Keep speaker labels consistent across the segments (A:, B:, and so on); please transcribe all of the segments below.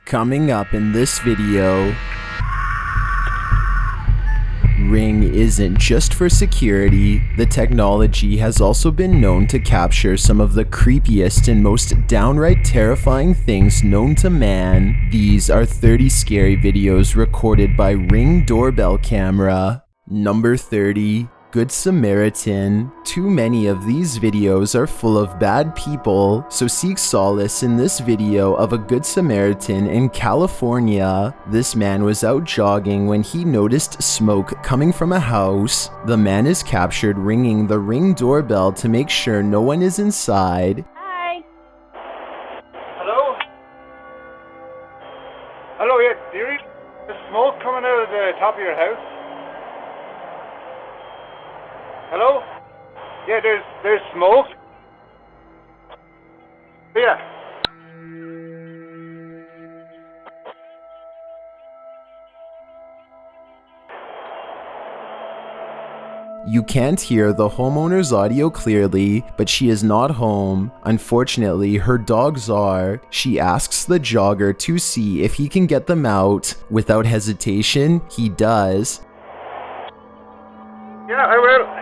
A: Coming up in this video, Ring isn't just for security. The technology has also been known to capture some of the creepiest and most downright terrifying things known to man. These are 30 scary videos recorded by Ring Doorbell camera. Number 30. Good Samaritan. Too many of these videos are full of bad people, so seek solace in this video of a Good Samaritan in California. This man was out jogging when he noticed smoke coming from a house. The man is captured ringing the Ring doorbell to make sure no one is inside.
B: Hi.
C: Hello? Hello, yeah, do you read the smoke coming out of the top of your house? Hello? Yeah, there's smoke. Yeah.
A: You can't hear the homeowner's audio clearly, but she is not home. Unfortunately, her dogs are. She asks the jogger to see if he can get them out. Without hesitation, he does.
C: Yeah, I will.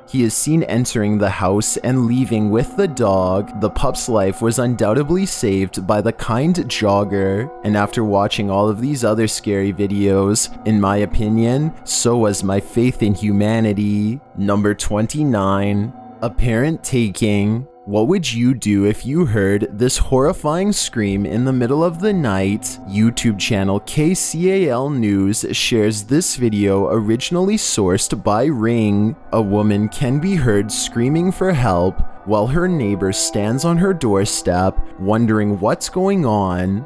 A: He is seen entering the house and leaving with the dog. The pup's life was undoubtedly saved by the kind jogger. And after watching all of these other scary videos, in my opinion, so was my faith in humanity. Number 29. Apparent taking. What would you do if you heard this horrifying scream in the middle of the night? YouTube channel KCAL News shares this video originally sourced by Ring. A woman can be heard screaming for help while her neighbor stands on her doorstep wondering what's going on.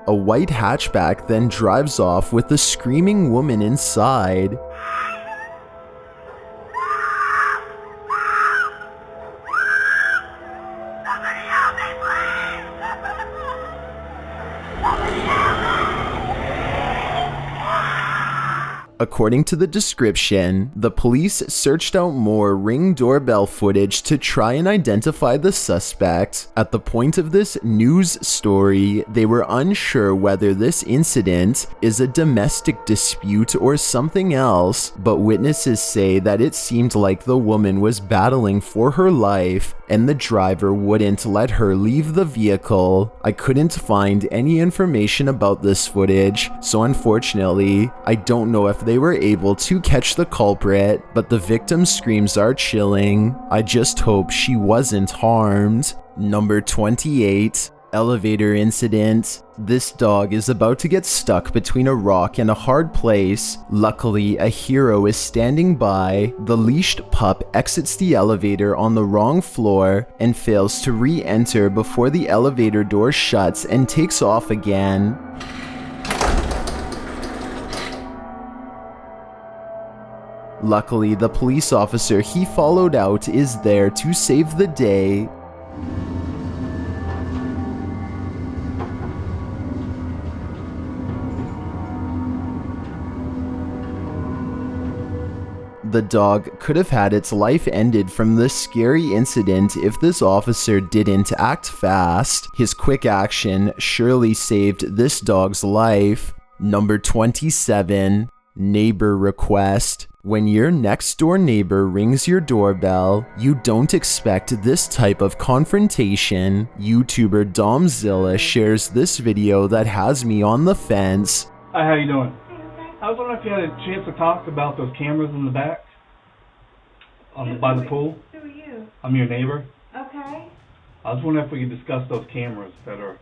A: A white hatchback then drives off with the screaming woman inside. According to the description, the police searched out more Ring doorbell footage to try and identify the suspect. At the point of this news story, they were unsure whether this incident is a domestic dispute or something else, but witnesses say that it seemed like the woman was battling for her life and the driver wouldn't let her leave the vehicle. I couldn't find any information about this footage, so unfortunately, I don't know if they were able to catch the culprit, but the victim's screams are chilling. I just hope she wasn't harmed. Number 28. Elevator incident. This dog is about to get stuck between a rock and a hard place. Luckily, a hero is standing by. The leashed pup exits the elevator on the wrong floor and fails to re-enter before the elevator door shuts and takes off again. Luckily, the police officer he followed out is there to save the day. The dog could have had its life ended from this scary incident if this officer didn't act fast. His quick action surely saved this dog's life. Number 27. Neighbor request. When your next door neighbor rings your doorbell, you don't expect this type of confrontation. YouTuber Domzilla shares this video that has me on the fence.
D: Hi, how you doing? I was wondering if you had a chance to talk about those cameras in the back, by the pool.
B: Who are you?
D: I'm your neighbor.
B: Okay.
D: I was wondering if we could discuss those cameras that are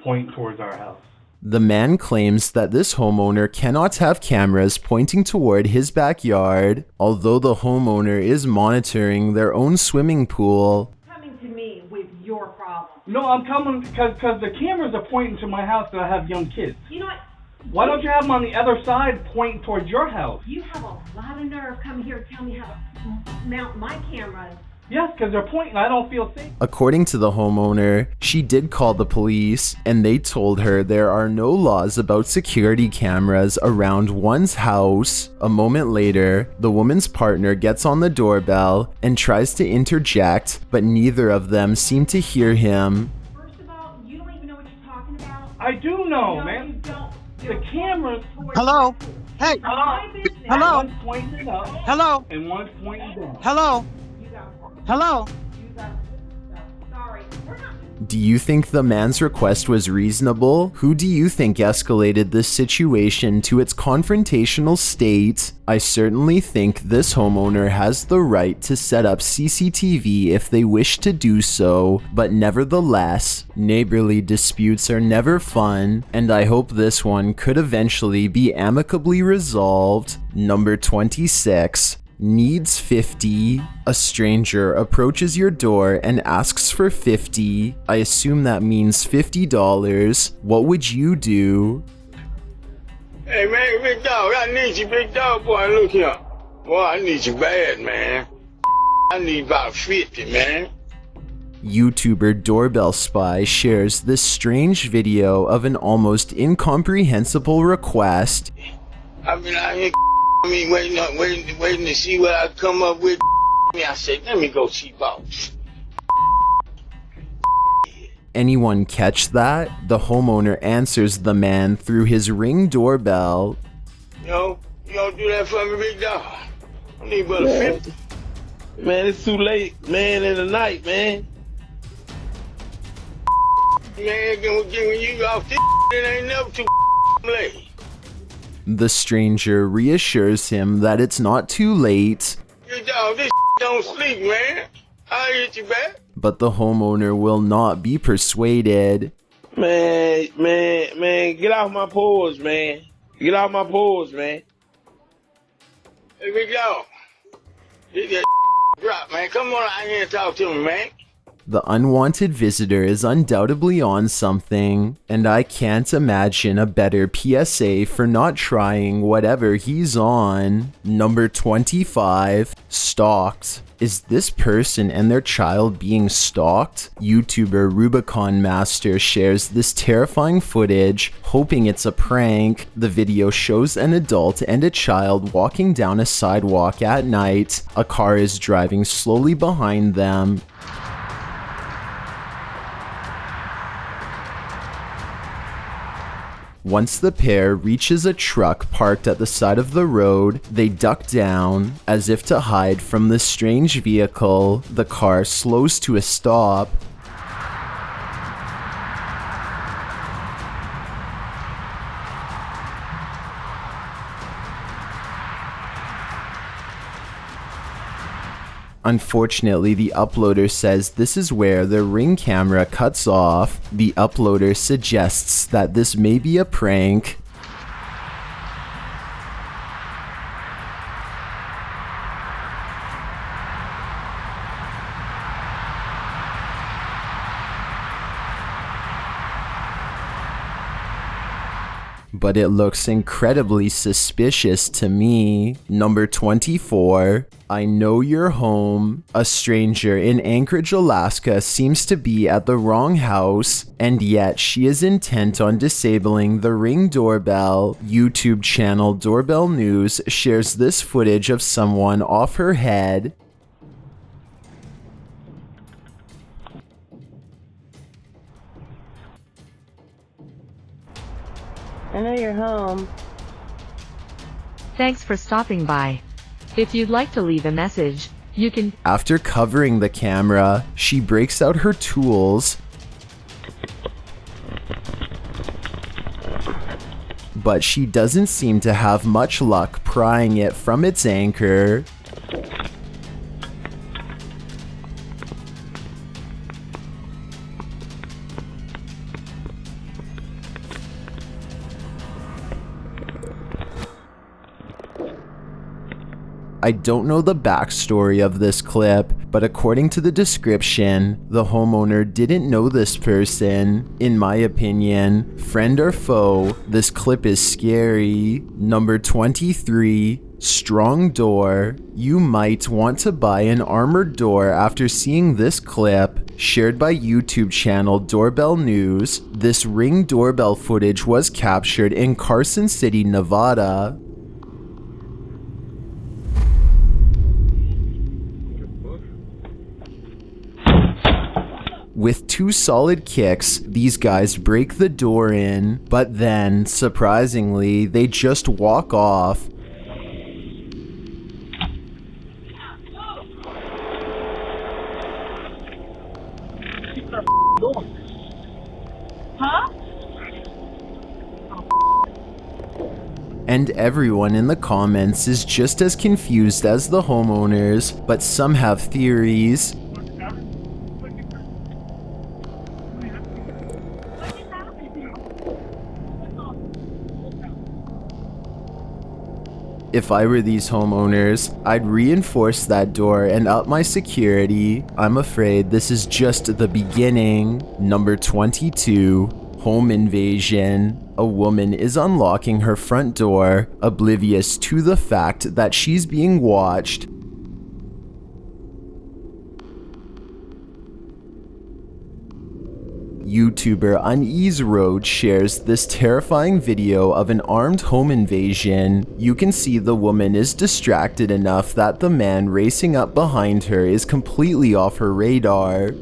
D: pointing towards our house.
A: The man claims that this homeowner cannot have cameras pointing toward his backyard, although the homeowner is monitoring their own swimming pool.
B: Coming to me with your problem.
D: No, I'm coming because the cameras are pointing to my house, and I have young kids.
B: You know what?
D: Why don't you have them on the other side pointing towards your house?
B: You have a lot of nerve coming here to tell me how to mount my cameras.
D: Yes, because they're pointing. I don't feel safe.
A: According to the homeowner, she did call the police, and they told her there are no laws about security cameras around one's house. A moment later, the woman's partner gets on the doorbell and tries to interject, but neither of them seem to hear him.
B: First of all, you don't even know what you're talking about.
D: I do know,
B: No,
D: man.
B: you don't.
D: The cameras.
E: Hello? Hey,
B: My business.
E: Hello?
D: One's pointing up,
E: hello,
D: and one's pointing down.
E: hello,
B: You got
E: hello.
B: You got sorry. We're not.
A: Do you think the man's request was reasonable? Who do you think escalated this situation to its confrontational state? I certainly think this homeowner has the right to set up CCTV if they wish to do so, but nevertheless, neighborly disputes are never fun, and I hope this one could eventually be amicably resolved. Number 26. Needs 50. A stranger approaches your door and asks for 50. I assume that means $50. What would you do?
F: Hey man, big dog, I need you, big dog, boy, look here. Boy, I need you bad, man. I need about 50, man.
A: YouTuber Doorbell Spy shares this strange video of an almost incomprehensible request.
F: I mean, I ain't waiting to see what I come up with. I said, let me go cheap out.
A: Anyone catch that? The homeowner answers the man through his Ring doorbell.
F: Yo, you don't do that for me, big dog. I need about 50.
G: Man, it's too late, man, in the night, man.
F: Man, when you off this, it ain't never too late.
A: The stranger reassures him that it's not too late,
F: Big dog, this don't sleep, man. I'll hit you back.
A: but the homeowner will not be persuaded.
G: Man, get off my paws, man. Get off my paws, man.
F: Hey, big dog. Get that drop, man. Come on out here and talk to me, man.
A: The unwanted visitor is undoubtedly on something, and I can't imagine a better PSA for not trying whatever he's on. Number 25. Stalked. Is this person and their child being stalked? YouTuber Rubicon Master shares this terrifying footage, hoping it's a prank. The video shows an adult and a child walking down a sidewalk at night. A car is driving slowly behind them. Once the pair reaches a truck parked at the side of the road, they duck down. As if to hide from the strange vehicle, the car slows to a stop. Unfortunately, the uploader says this is where the Ring camera cuts off. The uploader suggests that this may be a prank. But it looks incredibly suspicious to me. Number 24. I know you're home. A stranger in Anchorage, Alaska seems to be at the wrong house, and yet she is intent on disabling the Ring doorbell. YouTube channel Doorbell News shares this footage of someone off her head.
H: I know you're home.
I: Thanks for stopping by. If you'd like to leave a message, you can.
A: After covering the camera, she breaks out her tools, but she doesn't seem to have much luck prying it from its anchor. I don't know the backstory of this clip, but according to the description, the homeowner didn't know this person. In my opinion, friend or foe, this clip is scary. Number 23. Strong door. You might want to buy an armored door after seeing this clip. Shared by YouTube channel Doorbell News, this Ring doorbell footage was captured in Carson City, Nevada. With 2 solid kicks, these guys break the door in, but then, surprisingly, they just walk off. And everyone in the comments is just as confused as the homeowners, but some have theories. If I were these homeowners, I'd reinforce that door and up my security. I'm afraid this is just the beginning. Number 22. Home invasion. A woman is unlocking her front door, oblivious to the fact that she's being watched. YouTuber Unease Road shares this terrifying video of an armed home invasion. You can see the woman is distracted enough that the man racing up behind her is completely off her radar.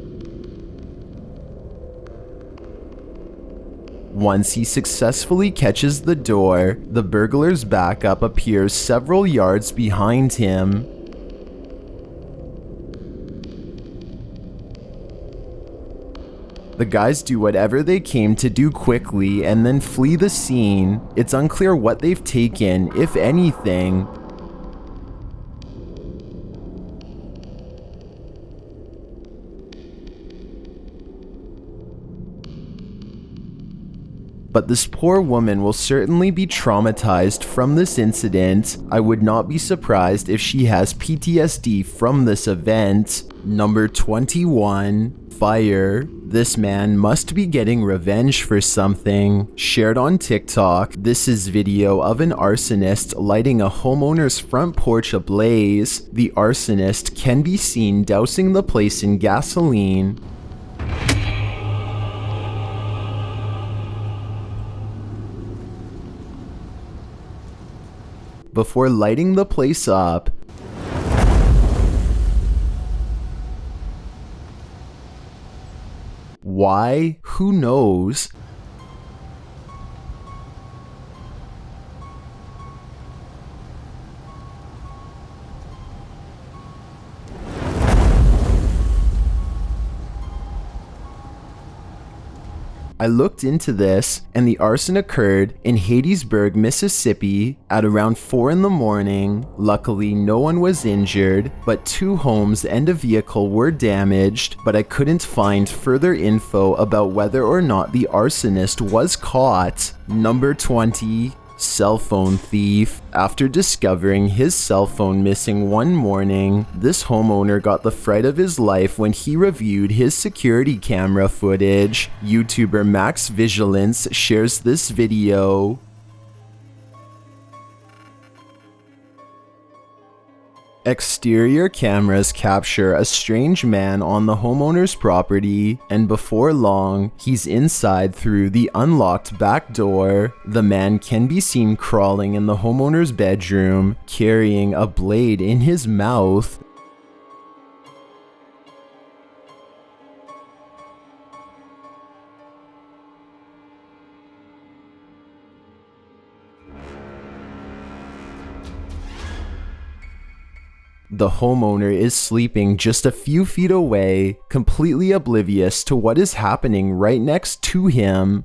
A: Once he successfully catches the door, the burglar's backup appears several yards behind him. The guys do whatever they came to do quickly and then flee the scene. It's unclear what they've taken, if anything. But this poor woman will certainly be traumatized from this incident. I would not be surprised if she has PTSD from this event. Number 21. Fire. This man must be getting revenge for something. Shared on TikTok, this is video of an arsonist lighting a homeowner's front porch ablaze. The arsonist can be seen dousing the place in gasoline. Before lighting the place up. Why? Who knows? I looked into this, and the arson occurred in Hattiesburg, Mississippi at around 4 in the morning. Luckily, no one was injured, but 2 homes and a vehicle were damaged, but I couldn't find further info about whether or not the arsonist was caught. Number 20. Cell phone thief. After discovering his cell phone missing one morning, this homeowner got the fright of his life when he reviewed his security camera footage. YouTuber Max Vigilance shares this video. Exterior cameras capture a strange man on the homeowner's property, and before long, he's inside through the unlocked back door. The man can be seen crawling in the homeowner's bedroom, carrying a blade in his mouth. The homeowner is sleeping just a few feet away, completely oblivious to what is happening right next to him.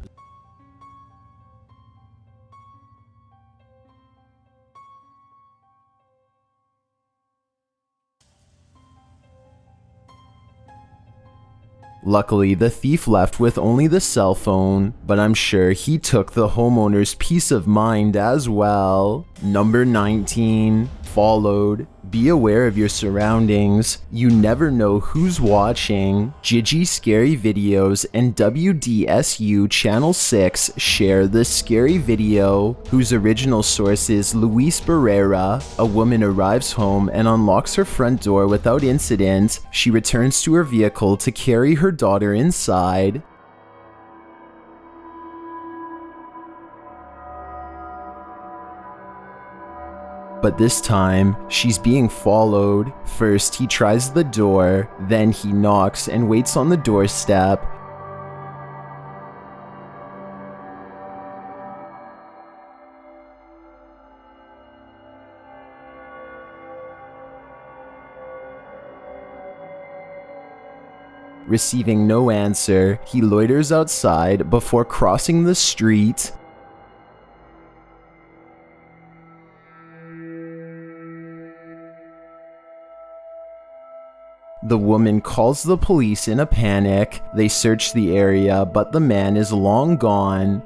A: Luckily, the thief left with only the cell phone, but I'm sure he took the homeowner's peace of mind as well. Number 19. followed. Be aware of your surroundings. You never know who's watching. Gigi Scary Videos and WDSU Channel 6 share this scary video, whose original source is Luis Barrera. A woman arrives home and unlocks her front door without incident. She returns to her vehicle to carry her daughter inside. But this time, she's being followed. First, he tries the door, then he knocks and waits on the doorstep. Receiving no answer, he loiters outside before crossing the street. The woman calls the police in a panic. They search the area, but the man is long gone.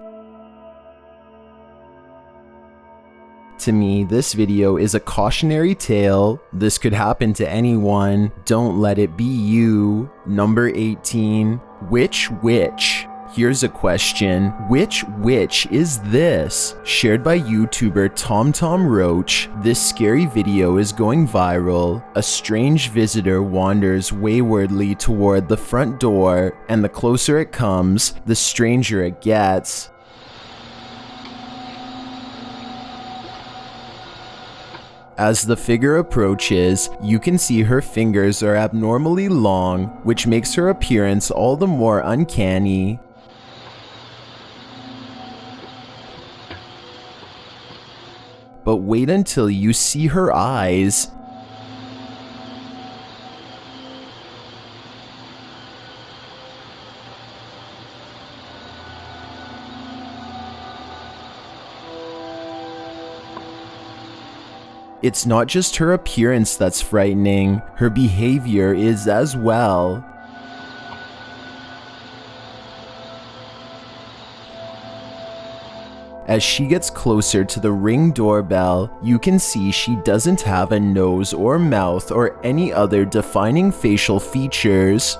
A: To me, this video is a cautionary tale. This could happen to anyone. Don't let it be you. Number 18. Which witch? Here's a question. Which witch is this? Shared by YouTuber TomTom Roach, this scary video is going viral. A strange visitor wanders waywardly toward the front door, and the closer it comes, the stranger it gets. As the figure approaches, you can see her fingers are abnormally long, which makes her appearance all the more uncanny. But wait until you see her eyes. It's not just her appearance that's frightening, her behavior is as well. As she gets closer to the Ring doorbell, you can see she doesn't have a nose or mouth or any other defining facial features.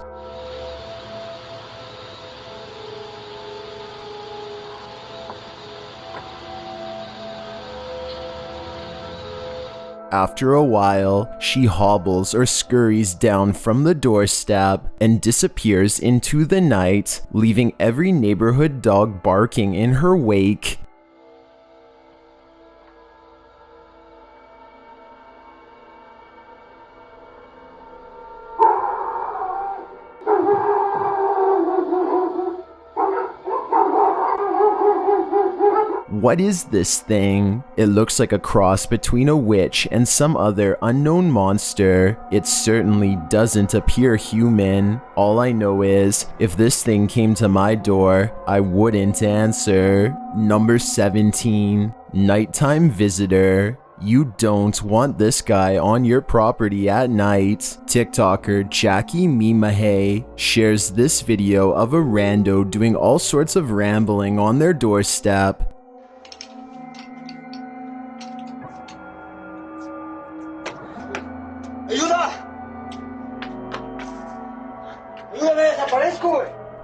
A: After a while, she hobbles or scurries down from the doorstep and disappears into the night, leaving every neighborhood dog barking in her wake. What is this thing? It looks like a cross between a witch and some other unknown monster. It certainly doesn't appear human. All I know is, if this thing came to my door, I wouldn't answer. Number 17. Nighttime Visitor. You don't want this guy on your property at night. TikToker Jackie Mimahe shares this video of a rando doing all sorts of rambling on their doorstep.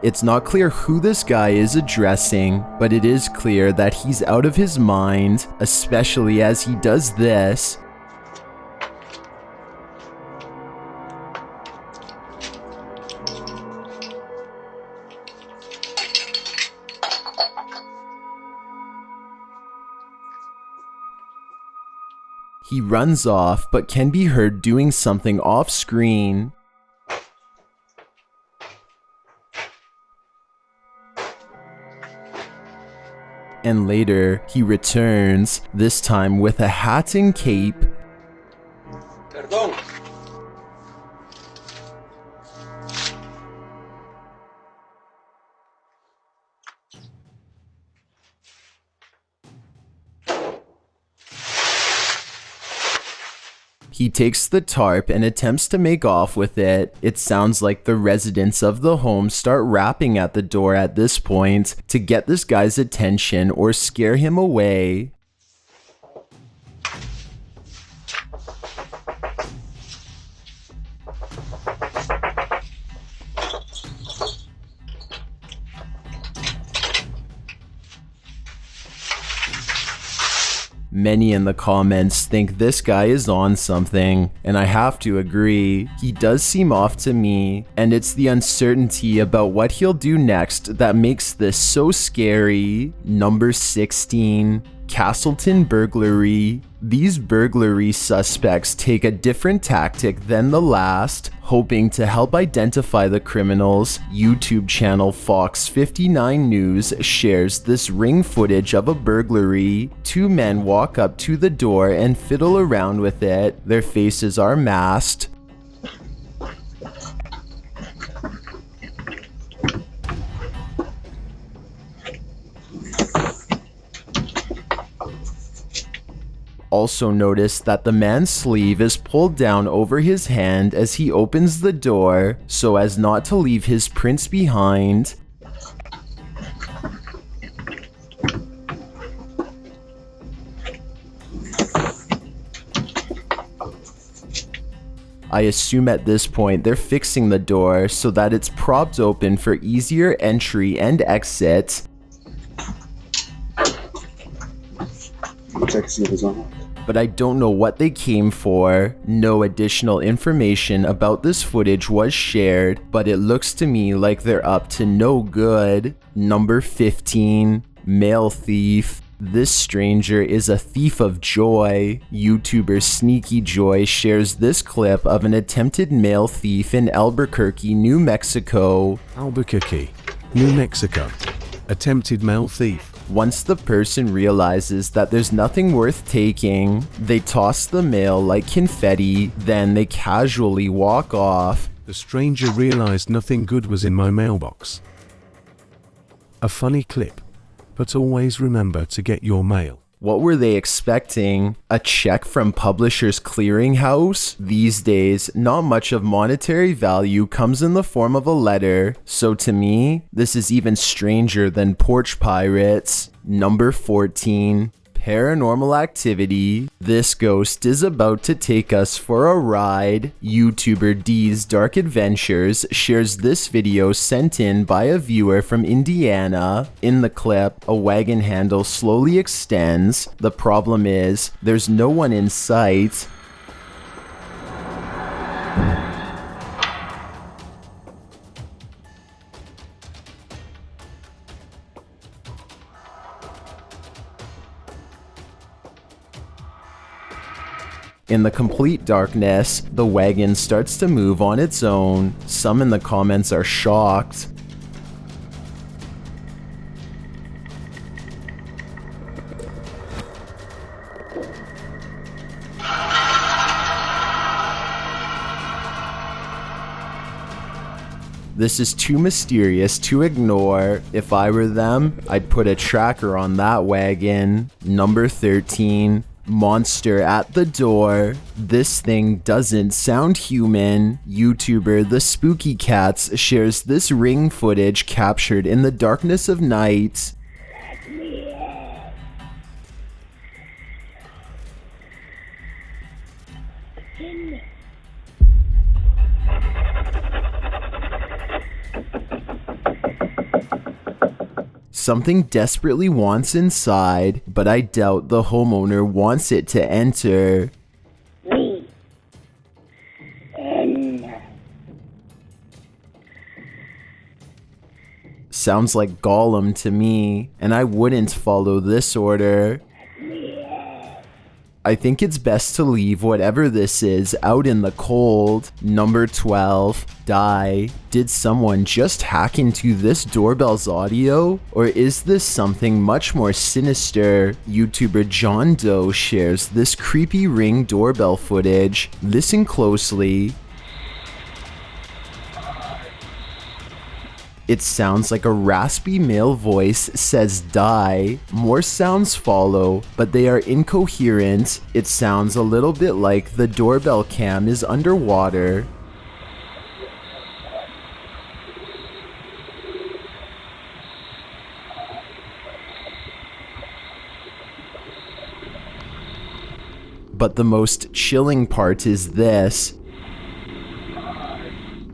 A: It's not clear who this guy is addressing, but it is clear that he's out of his mind, especially as he does this. He runs off, but can be heard doing something off screen. And later, he returns, this time with a hat and cape.
F: Perdón.
A: He takes the tarp and attempts to make off with it. It sounds like the residents of the home start rapping at the door at this point to get this guy's attention or scare him away. Many in the comments think this guy is on something, and I have to agree, he does seem off to me, and it's the uncertainty about what he'll do next that makes this so scary. Number 16. Castleton burglary. These burglary suspects take a different tactic than the last, hoping to help identify the criminals. YouTube channel Fox 59 News shares this ring footage of a burglary. Two men walk up to the door and fiddle around with it. Their faces are masked. Also notice that the man's sleeve is pulled down over his hand as he opens the door, so as not to leave his prints behind. I assume at this point they're fixing the door so that it's propped open for easier entry and exit.
J: Check to see if it's unlocked.
A: But I don't know what they came for. No additional information about this footage was shared, but it looks to me like they're up to no good. Number 15. Male thief. This stranger is a thief of joy. YouTuber Sneaky Joy shares this clip of an attempted male thief in Albuquerque, New Mexico.
K: Albuquerque, New Mexico. Attempted male thief.
A: Once the person realizes that there's nothing worth taking, they toss the mail like confetti, then they casually walk off.
K: The stranger realized nothing good was in my mailbox. A funny clip, but always remember to get your mail.
A: What were they expecting? A check from Publishers Clearinghouse? These days, not much of monetary value comes in the form of a letter, so to me, this is even stranger than porch pirates. Number 14. Paranormal activity. This ghost is about to take us for a ride. YouTuber D's Dark Adventures shares this video sent in by a viewer from Indiana. In the clip, a wagon handle slowly extends. The problem is, there's no one in sight. In the complete darkness, the wagon starts to move on its own. Some in the comments are shocked. This is too mysterious to ignore. If I were them, I'd put a tracker on that wagon. Number 13. Monster at the door. This thing doesn't sound human. YouTuber The Spooky Cats shares this ring footage captured in the darkness of night. Something desperately wants inside, but I doubt the homeowner wants it to enter. Sounds like Gollum to me, and I wouldn't follow this order. I think it's best to leave whatever this is out in the cold. Number 12. Die. Did someone just hack into this doorbell's audio? Or is this something much more sinister? YouTuber John Doe shares this creepy Ring doorbell footage. Listen closely. It sounds like a raspy male voice says die. More sounds follow, but they are incoherent. It sounds a little bit like the doorbell cam is underwater. But the most chilling part is this.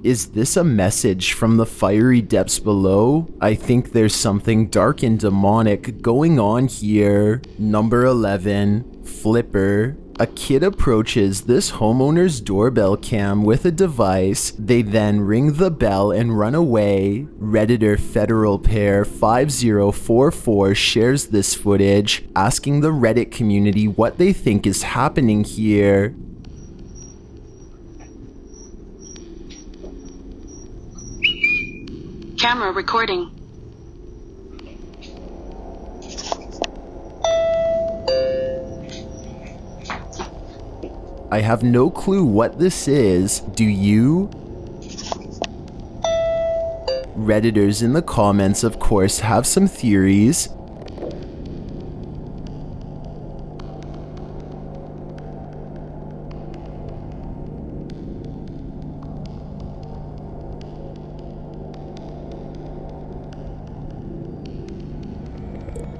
A: Is this a message from the fiery depths below? I think there's something dark and demonic going on here. Number 11, Flipper. A kid approaches this homeowner's doorbell cam with a device. They then ring the bell and run away. Redditor Federal Pair 5044 shares this footage, asking the Reddit community what they think is happening here.
L: Camera recording.
A: I have no clue what this is. Do you? Redditors in the comments, of course, have some theories.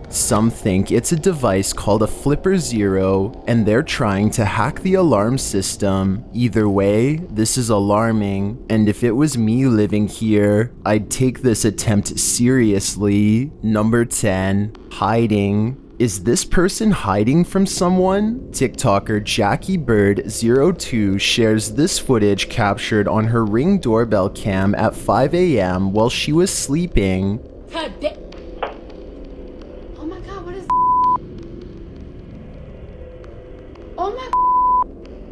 A: Some think it's a device called a Flipper Zero, and they're trying to hack the alarm system. Either way, this is alarming, and if it was me living here, I'd take this attempt seriously. Number 10, hiding. Is this person hiding from someone? TikToker Jackie Bird 02 shares this footage captured on her Ring doorbell cam at 5 a.m. while she was sleeping.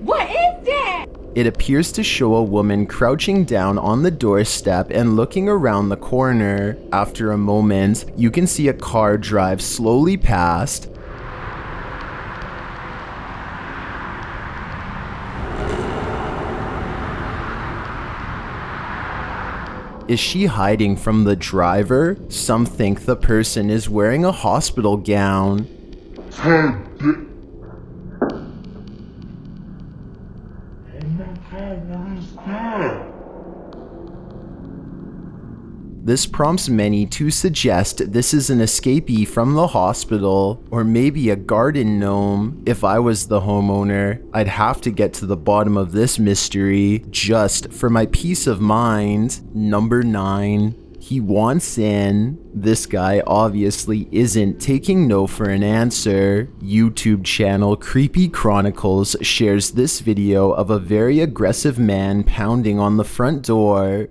B: What is that?
A: It appears to show a woman crouching down on the doorstep and looking around the corner. After a moment, you can see a car drive slowly past. Is she hiding from the driver? Some think the person is wearing a hospital gown. This prompts many to suggest this is an escapee from the hospital, or maybe a garden gnome. If I was the homeowner, I'd have to get to the bottom of this mystery, just for my peace of mind. Number 9. He wants in. This guy obviously isn't taking no for an answer. YouTube channel Creepy Chronicles shares this video of a very aggressive man pounding on the front door.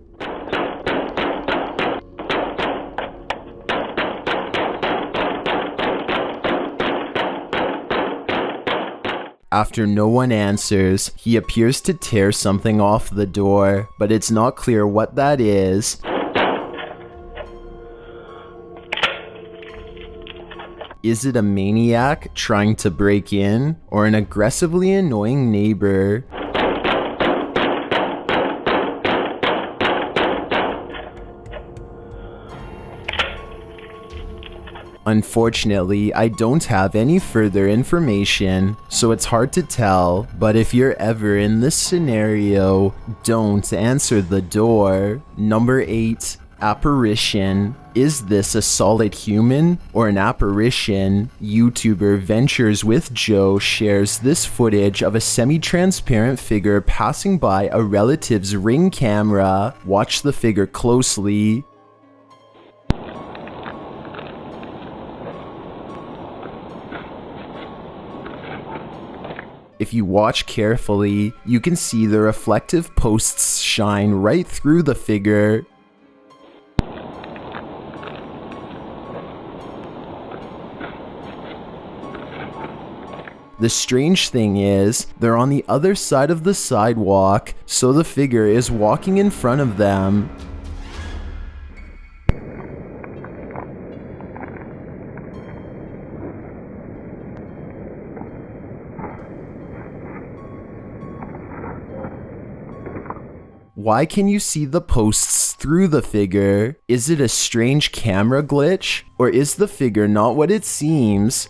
A: After no one answers, he appears to tear something off the door, but it's not clear what that is. Is it a maniac trying to break in, or an aggressively annoying neighbor? Unfortunately, I don't have any further information, so it's hard to tell, but if you're ever in this scenario, don't answer the door. Number 8, apparition. Is this a solid human or an apparition? YouTuber Ventures with Joe shares this footage of a semi-transparent figure passing by a relative's Ring camera. Watch the figure closely. If you watch carefully, you can see the reflective posts shine right through the figure. The strange thing is, they're on the other side of the sidewalk, so the figure is walking in front of them. Why can you see the posts through the figure? Is it a strange camera glitch? Or is the figure not what it seems?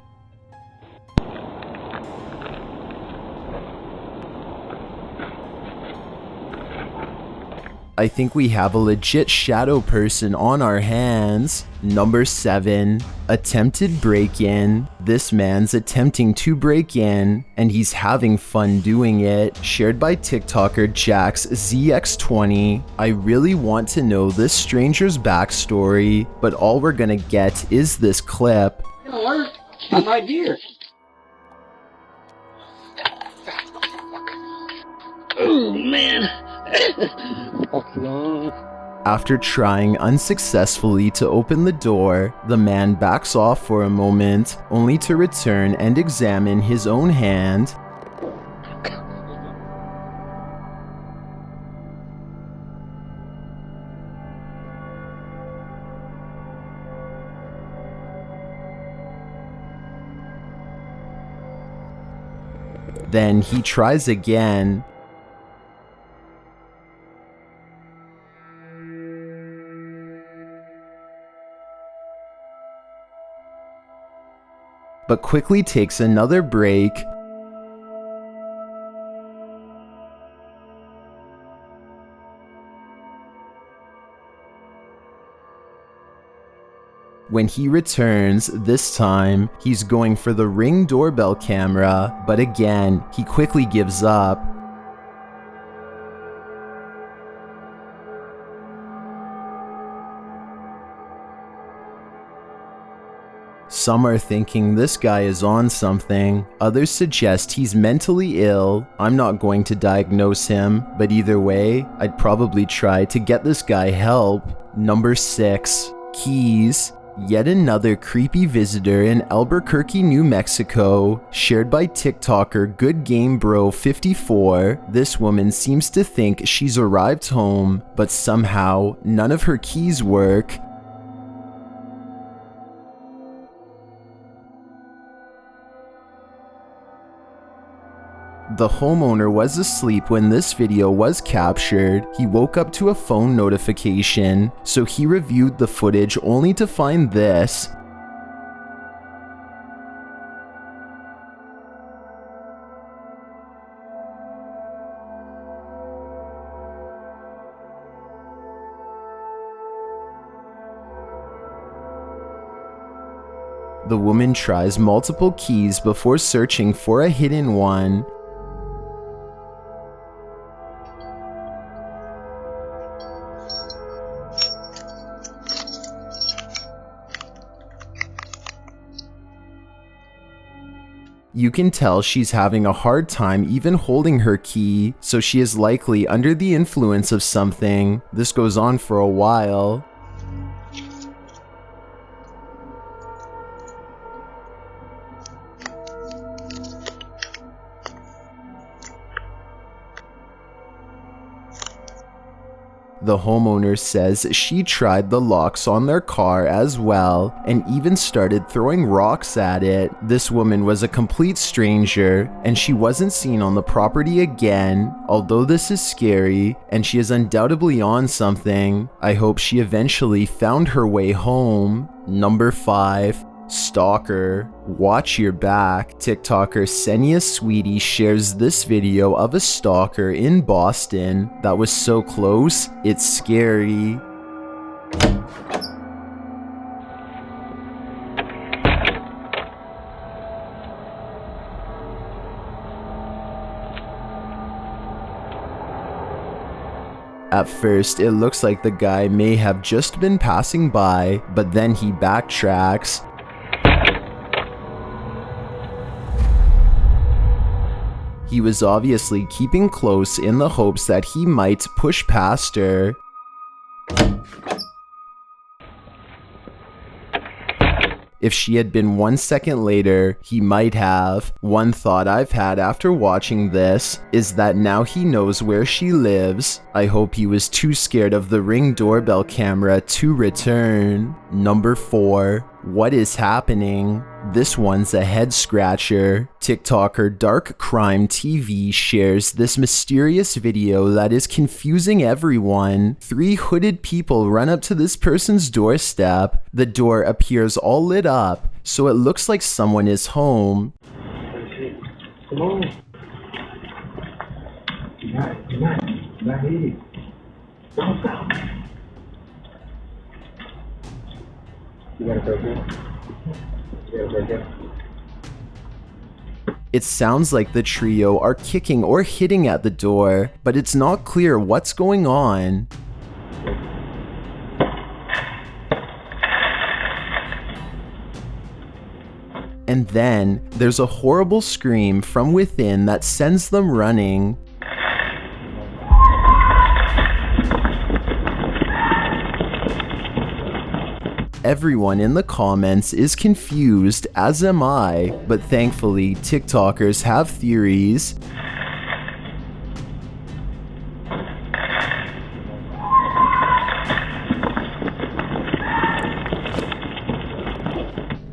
A: I think we have a legit shadow person on our hands. Number 7, attempted break-in. This man's attempting to break in, and he's having fun doing it. Shared by TikToker JaxZX20. I really want to know this stranger's backstory, but all we're gonna get is this clip.
E: I'm right here. Oh, man.
A: After trying unsuccessfully to open the door, the man backs off for a moment, only to return and examine his own hand. Then he tries again. But quickly takes another break. When he returns, this time, he's going for the Ring Doorbell camera, but again, he quickly gives up. Some are thinking this guy is on something, others suggest he's mentally ill. I'm not going to diagnose him, but either way, I'd probably try to get this guy help. Number 6, keys. Yet another creepy visitor in Albuquerque, New Mexico, shared by TikToker GoodGameBro54. This woman seems to think she's arrived home, but somehow none of her keys work. The homeowner was asleep when this video was captured. He woke up to a phone notification, so he reviewed the footage only to find this. The woman tries multiple keys before searching for a hidden one. You can tell she's having a hard time even holding her key, so she is likely under the influence of something. This goes on for a while. The homeowner says she tried the locks on their car as well, and even started throwing rocks at it. This woman was a complete stranger, and she wasn't seen on the property again. Although this is scary, and she is undoubtedly on something, I hope she eventually found her way home. Number 5. Stalker. Watch your back. TikToker Senia Sweetie shares this video of a stalker in Boston that was so close, it's scary. At first, it looks like the guy may have just been passing by, but then he backtracks. He was obviously keeping close in the hopes that he might push past her. If she had been 1 second later, he might have. One thought I've had after watching this is that now he knows where she lives. I hope he was too scared of the Ring Doorbell camera to return. Number 4. What is happening? This one's a head scratcher. TikToker Dark Crime TV shares this mysterious video that is confusing everyone. 3 hooded people run up to this person's doorstep. The door appears all lit up, so it looks like someone is home.
J: Come on. Not here. You got a burger? You got a burger?
A: It sounds like the trio are kicking or hitting at the door, but it's not clear what's going on. And then, there's a horrible scream from within that sends them running. Everyone in the comments is confused, as am I, but thankfully, TikTokers have theories.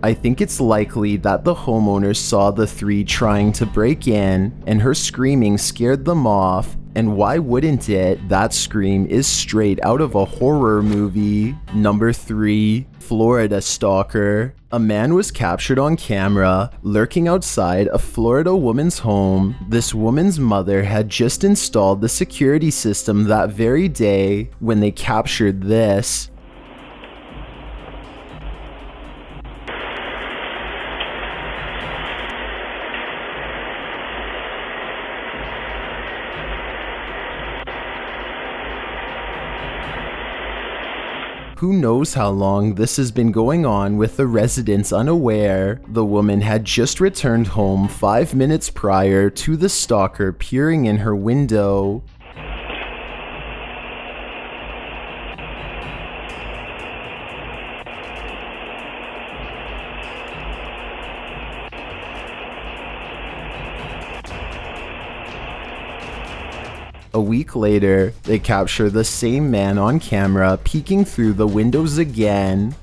A: I think it's likely that the homeowners saw the three trying to break in, and her screaming scared them off. And why wouldn't it? That scream is straight out of a horror movie. Number 3, Florida stalker. A man was captured on camera, lurking outside a Florida woman's home. This woman's mother had just installed the security system that very day when they captured this. Who knows how long this has been going on with the residents unaware. The woman had just returned home 5 minutes prior to the stalker peering in her window. A week later, they capture the same man on camera peeking through the windows again.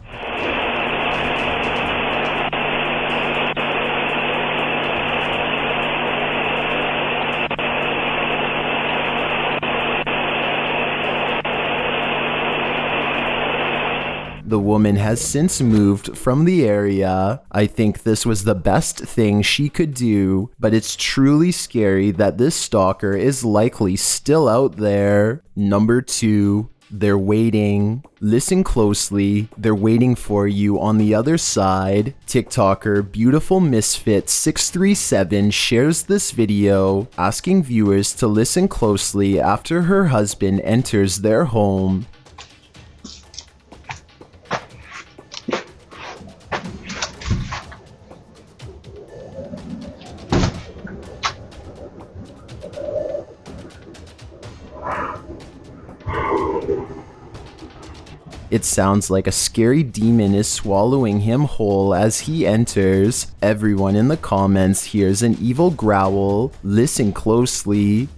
A: The woman has since moved from the area. I think this was the best thing she could do, but it's truly scary that this stalker is likely still out there. Number 2, they're waiting. Listen closely, they're waiting for you on the other side. TikToker Beautiful Misfit 637 shares this video, asking viewers to listen closely after her husband enters their home. It sounds like a scary demon is swallowing him whole as he enters. Everyone in the comments hears an evil growl. Listen closely.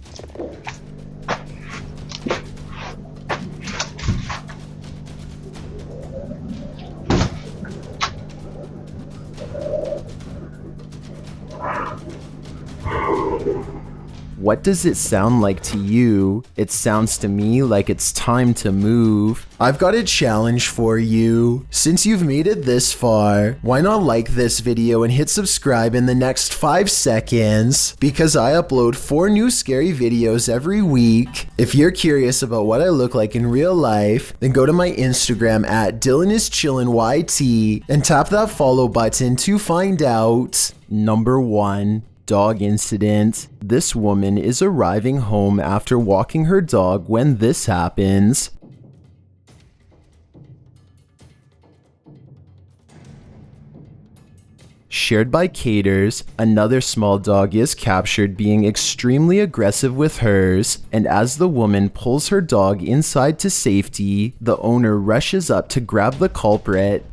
A: What does it sound like to you? It sounds to me like it's time to move. I've got a challenge for you. Since you've made it this far, why not like this video and hit subscribe in the next 5 seconds? Because I upload 4 new scary videos every week. If you're curious about what I look like in real life, then go to my Instagram at DylanIsChillinYT and tap that follow button to find out. Number 1. Dog incident. This woman is arriving home after walking her dog when this happens. Shared by Caters, another small dog is captured being extremely aggressive with hers, and as the woman pulls her dog inside to safety, the owner rushes up to grab the culprit.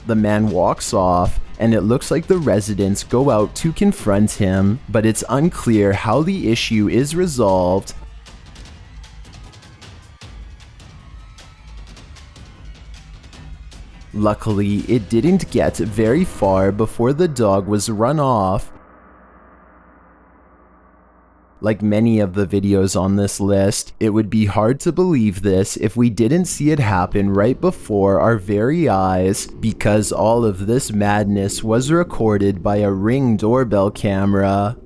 A: The man walks off, and it looks like the residents go out to confront him, but it's unclear how the issue is resolved. Luckily, it didn't get very far before the dog was run off. Like many of the videos on this list, it would be hard to believe this if we didn't see it happen right before our very eyes, because all of this madness was recorded by a Ring doorbell camera.